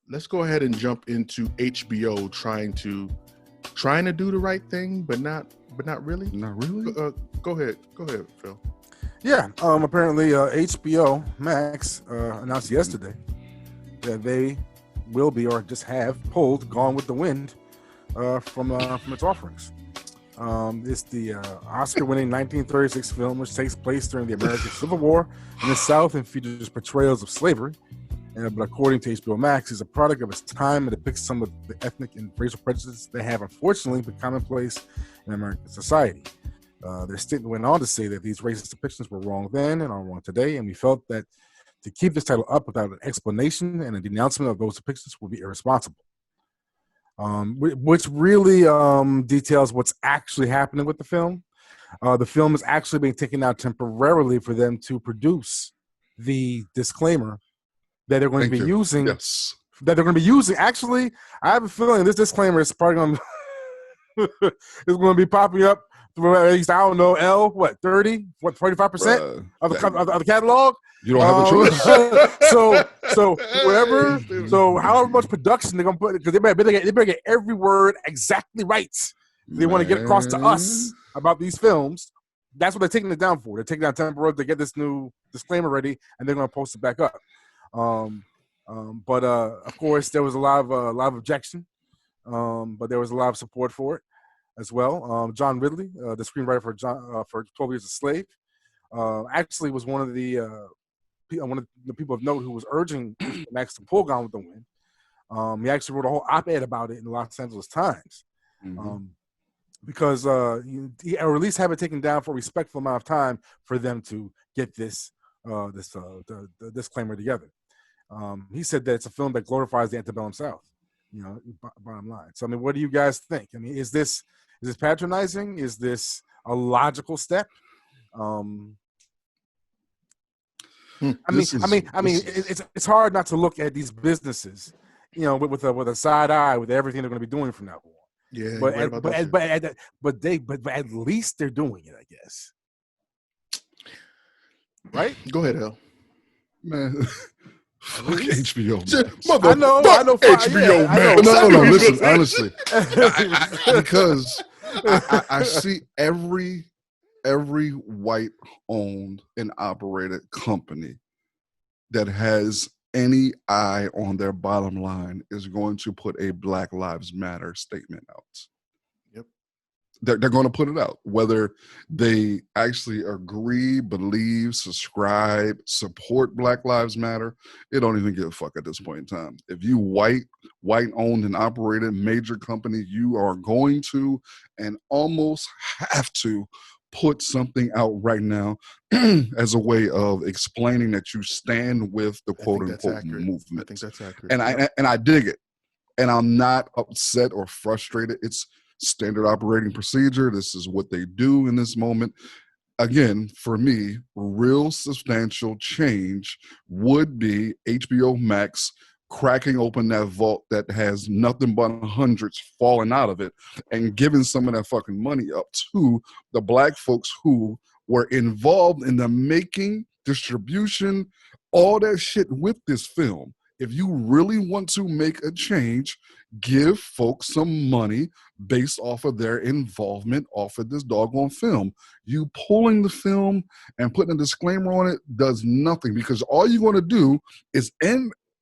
let's go ahead and jump into HBO trying to do the right thing, but not really. Not really. Go ahead, Phil. Yeah. Apparently, HBO Max announced yesterday that they will be, or just have, pulled Gone with the Wind from its offerings. It's the Oscar-winning 1936 film, which takes place during the American Civil War in the South and features portrayals of slavery. But according to HBO Max, is a product of its time and depicts some of the ethnic and racial prejudices that have unfortunately become commonplace in American society. Their statement went on to say that these racist depictions were wrong then and are wrong today, and we felt that to keep this title up without an explanation and a denouncement of those depictions would be irresponsible. Which really details what's actually happening with the film. The film is actually being taken out temporarily for them to produce the disclaimer that they're going to be using. Yes. That they're going to be using. Actually, I have a feeling this disclaimer is probably going to is going to be popping up through at least, I don't know, 45% of the catalog. You don't have a choice. So however much production they're gonna put, because they better get every word exactly right. They want to get across to us about these films. That's what they're taking it down for. They're taking down temporarily to get this new disclaimer ready, and they're gonna post it back up. But of course, there was a lot of objection, but there was a lot of support for it as well. John Ridley, the screenwriter for 12 Years a Slave, actually was one of the people of note who was urging Max to pull Gone with the Wind. He actually wrote a whole op-ed about it in the Los Angeles Times, because or at least have it taken down for a respectful amount of time for them to get the disclaimer together. He said that it's a film that glorifies the antebellum South. Bottom line. So I mean, what do you guys think? I mean, is this patronizing? Is this a logical step? It's hard not to look at these businesses, with a side eye with everything they're going to be doing from now on. Yeah, but at least they're doing it, I guess. Right? Go ahead, Al. Man. Fuck HBO. I know. HBO, man. No. Listen, honestly, because I see every white-owned and operated company that has any eye on their bottom line is going to put a Black Lives Matter statement out. Yep. They're going to put it out. Whether they actually agree, believe, subscribe, support Black Lives Matter, they don't even give a fuck at this point in time. If you white-owned and operated major company, you are going to and almost have to put something out right now as a way of explaining that you stand with the quote-unquote movement. I think that's accurate. And I dig it. And I'm not upset or frustrated. It's standard operating procedure. This is what they do in this moment. Again, for me, real substantial change would be HBO Max cracking open that vault that has nothing but hundreds falling out of it and giving some of that fucking money up to the Black folks who were involved in the making, distribution, all that shit with this film. If you really want to make a change, give folks some money based off of their involvement off of this doggone film. You pulling the film and putting a disclaimer on it does nothing, because all you're going to do is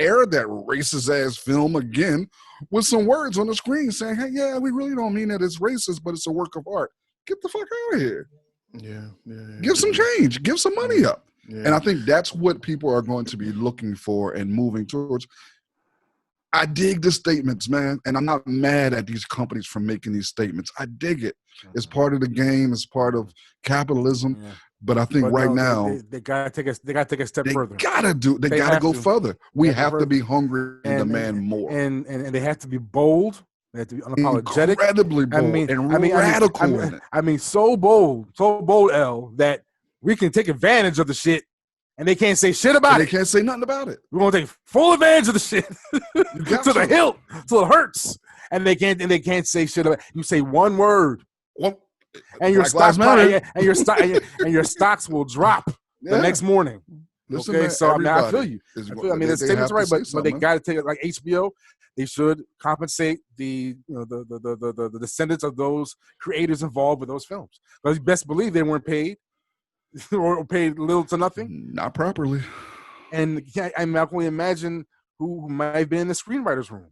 air that racist ass film again with some words on the screen saying, hey, yeah, we really don't mean that it's racist, but it's a work of art. Get the fuck out of here. Yeah. Give some change. Give some money up. Yeah. And I think that's what people are going to be looking for and moving towards. I dig the statements, man, and I'm not mad at these companies for making these statements. I dig it. It's part of the game. It's part of capitalism. Yeah. But I think now they gotta take a step further. They gotta go further. We have to be hungry and demand more. And they have to be bold. They have to be unapologetic. Incredibly bold and radical. I mean, so bold, L, that we can take advantage of the shit, and they can't say shit about it. They can't say nothing about it. We're gonna take full advantage of the shit to the hilt, till it hurts, and they can't say shit about it. You say one word, and your stocks will drop the next morning. Listen, Okay, man, so I mean, I feel everybody you. is I go- feel. I mean, the they statement's have to right, say but they something. got to take it like HBO. They should compensate the the descendants of those creators involved with those films. Because you best believe they weren't paid or paid little to nothing. Not properly. And I mean, I can only imagine who might have been in the screenwriters' room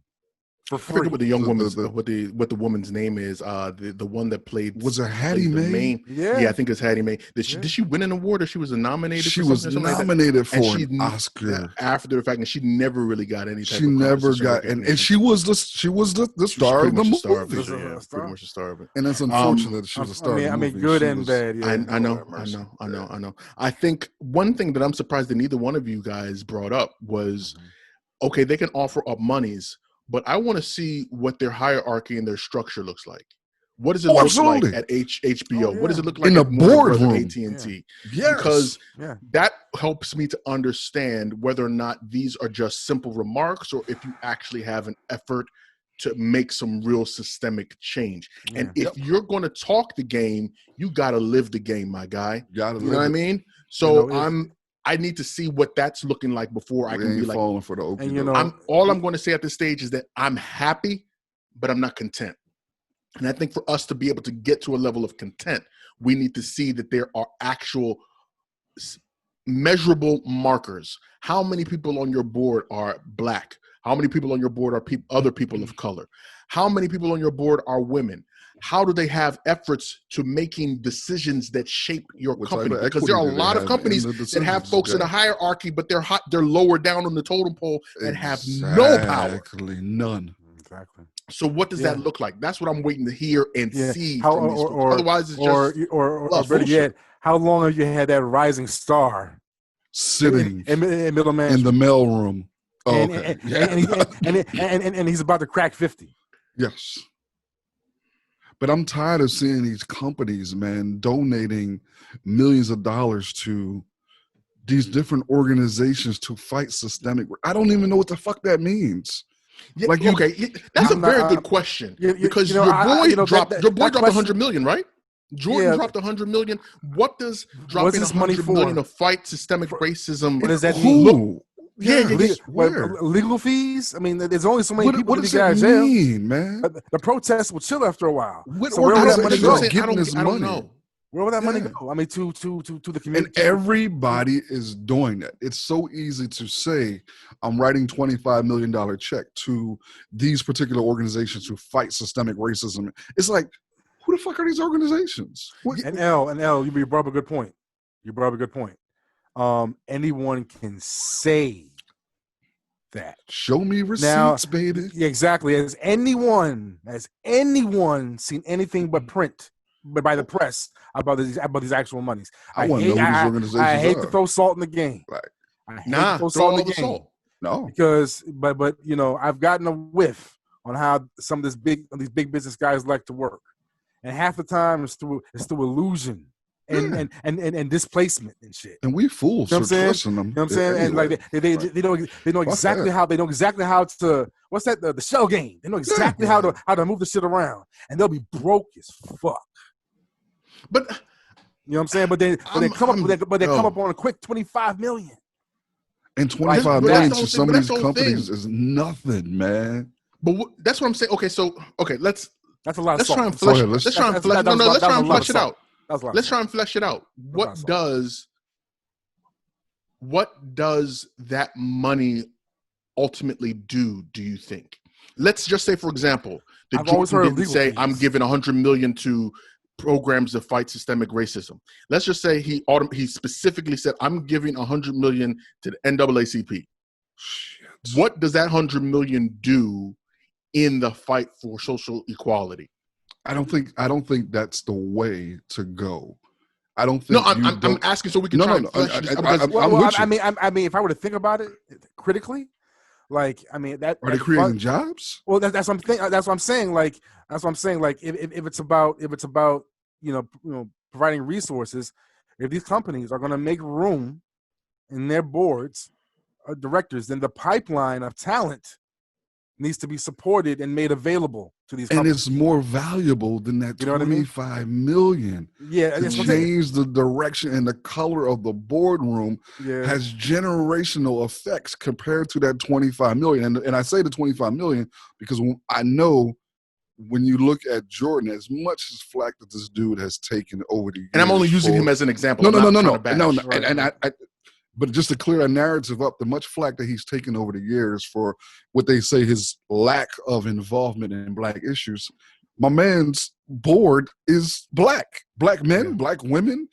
for I free. forget what the young woman's the- what the woman's name is. The one that played Was it Hattie plays the Mae? main. Yeah. I think it's Hattie Mae. Did she win an award, or she was nominated? She for was something, or something nominated like that? And for she an Oscar. after the fact, and she never really got any type She of never compensation got, and recognition. she was the star pretty of the much the star of movie. it. Yeah, pretty much the star of it. And it's unfortunate that she was a star of the movie. I mean, good and bad. Yeah, I know. I think one thing that I'm surprised that neither one of you guys brought up was, okay, they can offer up monies, but I want to see what their hierarchy and their structure looks like. What does it look absolutely. like at HBO? Oh, yeah. What does it look like In at the Warner Bros. boardroom? And AT&T? Yes. Because Yeah. that helps me to understand whether or not these are just simple remarks or if you actually have an effort to make some real systemic change. Yeah. And if you're going to talk the game, you got to live the game, my guy. You know what I mean? So I need to see what that's looking like before I can be like, falling for the okey and, you doke. know, I'm going to say at this stage is that I'm happy, but I'm not content. And I think for us to be able to get to a level of content, we need to see that there are actual measurable markers. How many people on your board are Black? How many people on your board are other people of color? How many people on your board are women? How do they have efforts to making decisions that shape your company? Because there are a lot of companies that have folks in a hierarchy, but they're lower down on the totem pole and have no power. Exactly, none. Exactly. So what does that look like? That's what I'm waiting to hear and see from these folks. Otherwise, it's or better yet, how long have you had that rising star sitting in middle management in the mailroom? Oh, and he's about to crack 50. Yes. But I'm tired of seeing these companies, man, donating millions of dollars to these different organizations to fight systemic. I don't even know what the fuck that means. Yeah, like that's a very good question because your boy dropped $100 million, right? Jordan dropped $100 million. What does dropping $100 million to fight systemic racism? What does that mean? Where? Legal fees? I mean, there's only so many people what does it mean, man? The protests will chill after a while. So where would that money go? I don't know. Where would that money go? I mean, to the community. And everybody is doing that. It's so easy to say, I'm writing $25 million check to these particular organizations who fight systemic racism. It's like, who the fuck are these organizations? And L, you brought up a good point. Anyone can say that. Show me receipts, baby. Exactly. Has anyone seen anything but print, but by the press about these actual monies? I want to know who these organizations are. I hate to throw salt in the game. Right. I hate to throw salt in the game. No. Because but you know, I've gotten a whiff on how some of these big business guys like to work. And half the time it's through illusion and displacement and shit. And we fools for trusting them. You know what I'm saying? Anyway. And they know exactly how to what's that the shell game. They know exactly how to move the shit around. And they'll be broke as fuck. But you know what I'm saying? But they come up on a quick 25 million. And 25 million to some of these companies is nothing, man. But that's what I'm saying. That's a lot of salt. Let's try and flesh it out. Let's try and flesh it out. What does that money ultimately do you think? Let's just say, for example, that Jordan didn't say, I'm giving $100 million to programs that fight systemic racism. Let's just say he specifically said, I'm giving $100 million to the NAACP. Shit. What does that $100 million do in the fight for social equality? I don't think that's the way to go. I don't think. No, I'm asking so we can try and flesh this out. I mean, if I were to think about it critically, like, I mean, that are they creating jobs? Well, that's what I'm thinking. That's what I'm saying. Like, if it's about you know providing resources, if these companies are going to make room in their boards, directors, then the pipeline of talent needs to be supported and made available to these companies. And it's more valuable than that $25 million. Yeah, to change the direction and the color of the boardroom has generational effects compared to that $25 million. And I say the $25 million because I know when you look at Jordan, as much as flack that this dude has taken over the years, and I'm only using him as an example. No. But just to clear a narrative up, the much flack that he's taken over the years for what they say his lack of involvement in black issues, my man's board is black men, black women.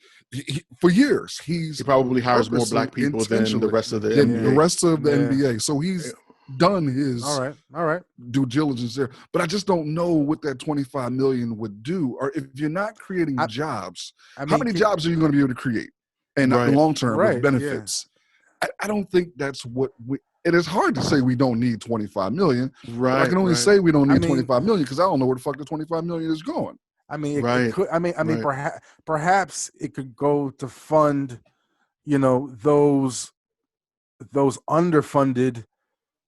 For years, he probably hires more black people than the rest of the NBA. The rest of the NBA. So he's done his all right due diligence there. But I just don't know what that $25 million would do, or if you're not creating jobs. How many jobs are you going to be able to create? And in the long term with benefits. I don't think that's what it is hard to say we don't need $25 million. Right. I can only say we don't need $25 million because I don't know where the fuck the $25 million is going. I mean, it could, perhaps it could go to fund, those underfunded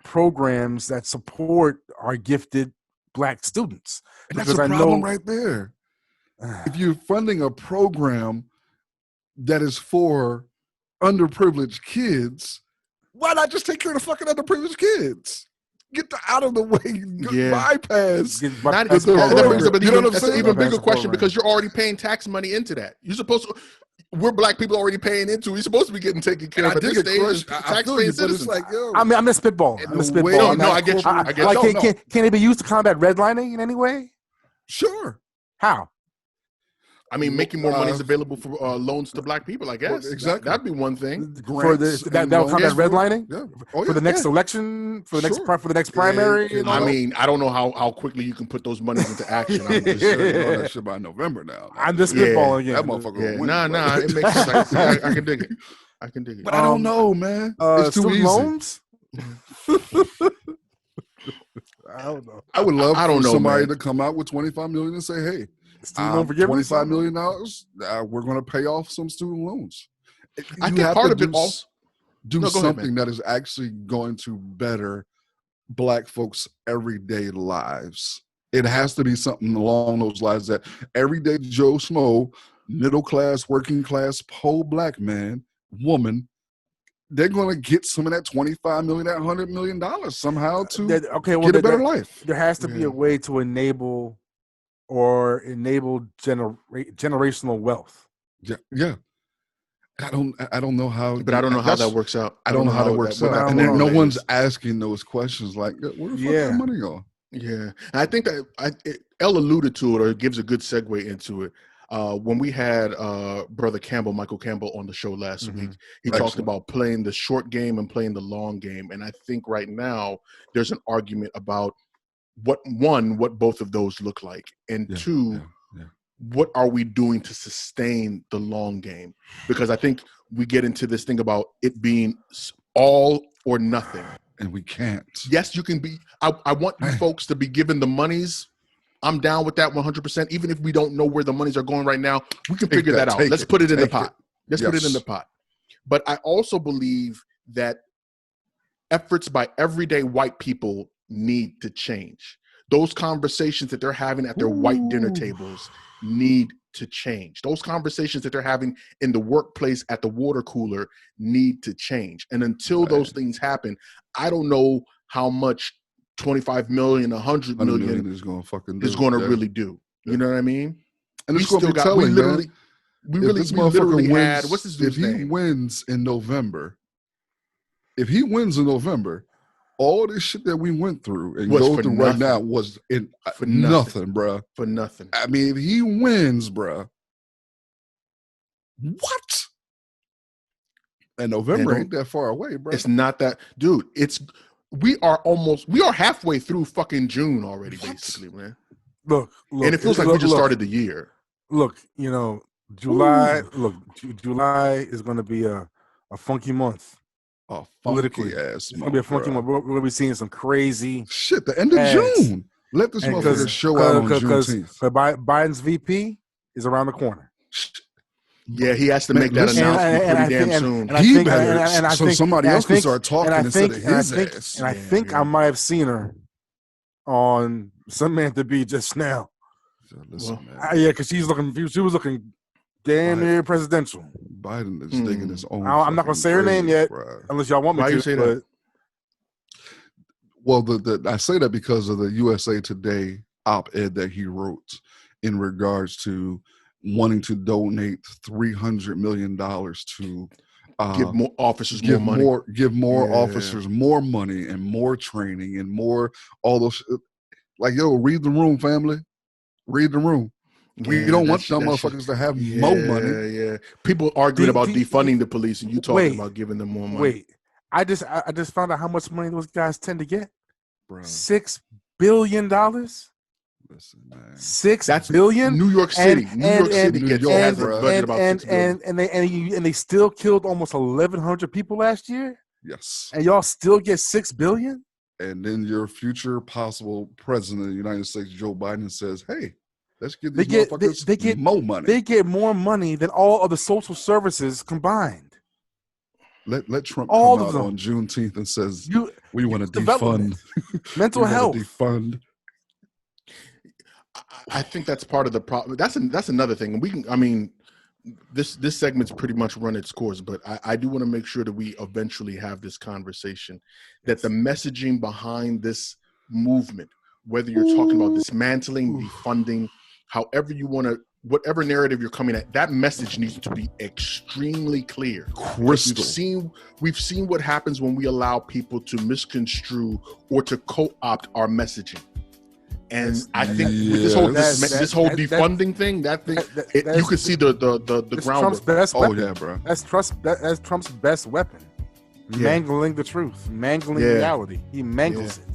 programs that support our gifted black students. And that's a problem right there. If you're funding a program that is for underprivileged kids, why not just take care of the fucking underprivileged kids? Get the out of the way, bypass. That's an even bigger question because you're already paying tax money into that. You're supposed to. We're black people already paying into. We're supposed to be getting taken care of at this stage. Tax-paying citizens. I'm a spitball. No, I get you. Can it be used to combat redlining in any way? Sure. How? I mean, making more money is available for loans to black people, I guess. Well, exactly. That'd be one thing. That'll combat redlining? Yeah. For the next election? For the next primary? I mean, I don't know how quickly you can put those monies into action. I'm just that shit by November now. I'm just spitballing again. That motherfucker will win. Nah, it makes sense. I can dig it. But I don't know, man. It's too easy. Loans? I don't know. I would love for somebody to come out with $25 million and say, hey, $25 million, we're going to pay off some student loans. I think part of it also do something that is actually going to better black folks' everyday lives. It has to be something along those lines that everyday Joe Schmo, middle class, working class, poor black man, woman, they're going to get some of that $25 million, that $100 million somehow to get a better life. There has to be a way to enable generational wealth. Yeah. I don't know how. But I don't know how that works out. I don't know how that works out. And then no one's asking those questions like, where the fuck that money go? Yeah. And I think that Elle alluded to it or gives a good segue into it. When we had Brother Campbell, Michael Campbell, on the show last week, he talked about playing the short game and playing the long game. And I think right now there's an argument about what both of those look like, and two, what are we doing to sustain the long game? Because I think we get into this thing about it being all or nothing, and we can't. Yes, you can be. I want you folks to be given the monies. I'm down with that 100%. Even if we don't know where the monies are going right now, we can figure that out. Let's put it in the pot. Let's put it in the pot. But I also believe that efforts by everyday white people need to change. Those conversations that they're having at their white dinner tables need to change. Those conversations that they're having in the workplace at the water cooler need to change. And until those things happen, I don't know how much 25 million, 100 million is going to really do. You know what I mean? And it's going to be telling, we literally had, what's his name? If he wins in November, all this shit that we went through and go through right now was for nothing, bro. For nothing. I mean, if he wins, bro, what? And November ain't that far away, bro. It's not that, dude. We are halfway through fucking June already, basically, man. Look, and it feels like we just started the year. Look, July. Look, July is going to be a funky month. Politically, it's gonna be a funky month. We're gonna be seeing some crazy shit. The end of June. Let this motherfucker show out on Juneteenth. Biden's VP is around the corner. Yeah, he has to make that announcement pretty damn soon. Somebody else can start talking instead of his ass. And I think I might have seen her on Samantha Bee just now. Listen, yeah, because she was looking damn near presidential. Biden is digging his own. I'm not gonna say her name yet, unless y'all want me to. Say that? Well, I say that because of the USA Today op-ed that he wrote in regards to wanting to donate $300 million to give more officers more money. Give more officers more money and more training and more all those. Like, yo, read the room, family. Read the room. We don't want them motherfuckers to have more money. Yeah. People arguing about defunding the police, and you talking about giving them more money. Wait, I just found out how much money those guys tend to get. Bro. $6 billion. Listen, man. $6 billion. New York City. New York City has a budget about $6 billion. And they still killed almost 1,100 people last year. Yes. And y'all still get $6 billion. And then your future possible president of the United States, Joe Biden, says, "Hey, let's give these motherfuckers more money." They get more money than all of the social services combined. Let Trump all come of out them on Juneteenth and says, "We want to defund mental health." Defund. I think that's part of the problem. That's another thing. This segment's pretty much run its course, but I do want to make sure that we eventually have this conversation, that the messaging behind this movement, whether you're talking about dismantling, defunding, however you want to, whatever narrative you're coming at, that message needs to be extremely clear. Crystal. We've seen what happens when we allow people to misconstrue or to co-opt our messaging. And I think with this whole defunding thing, you can see the groundwork. Trump's best weapon. Oh yeah, bro. That's Trump's best weapon. Mangling the truth, mangling reality. He mangles it.